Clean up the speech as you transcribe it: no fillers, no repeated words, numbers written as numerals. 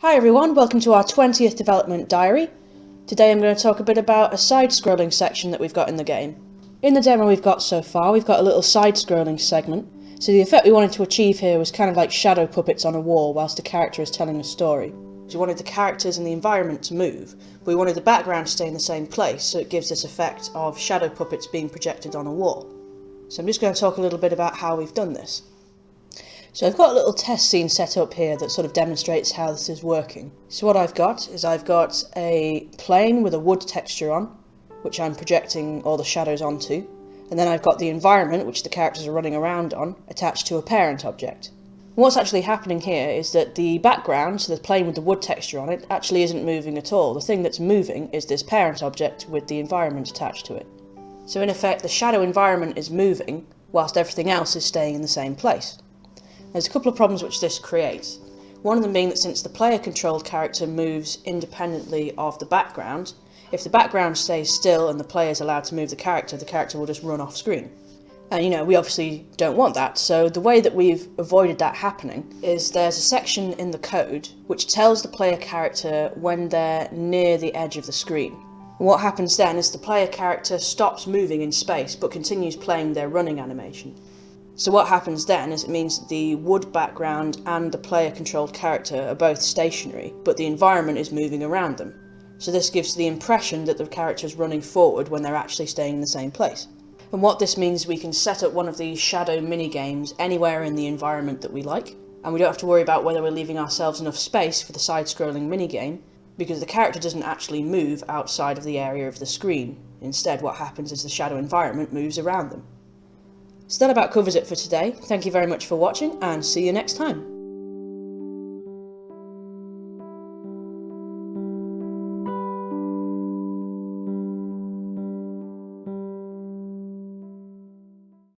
Hi everyone, welcome to our 20th development diary. Today I'm going to talk a bit about a side-scrolling section that we've got in the game. In the demo we've got so far, we've got a little side-scrolling segment. So the effect we wanted to achieve here was kind of like shadow puppets on a wall whilst the character is telling a story. We wanted the characters and the environment to move, but we wanted the background to stay in the same place, so it gives this effect of shadow puppets being projected on a wall. So I'm just going to talk a little bit about how we've done this. So I've got a little test scene set up here that sort of demonstrates how this is working. So what I've got is a plane with a wood texture on, which I'm projecting all the shadows onto, and then I've got the environment, which the characters are running around on, attached to a parent object. And what's actually happening here is that the background, so the plane with the wood texture on it, actually isn't moving at all. The thing that's moving is this parent object with the environment attached to it. So in effect, the shadow environment is moving, whilst everything else is staying in the same place. There's a couple of problems which this creates. One of them being that since the player-controlled character moves independently of the background, if the background stays still and the player is allowed to move the character will just run off screen. And we obviously don't want that, so the way that we've avoided that happening is there's a section in the code which tells the player character when they're near the edge of the screen. And what happens then is the player character stops moving in space but continues playing their running animation. So what happens then is it means that the wood background and the player-controlled character are both stationary, but the environment is moving around them. So this gives the impression that the character is running forward when they're actually staying in the same place. And what this means is we can set up one of these shadow mini-games anywhere in the environment that we like, and we don't have to worry about whether we're leaving ourselves enough space for the side-scrolling mini-game, because the character doesn't actually move outside of the area of the screen. Instead, what happens is the shadow environment moves around them. So that about covers it for today. Thank you very much for watching, and see you next time.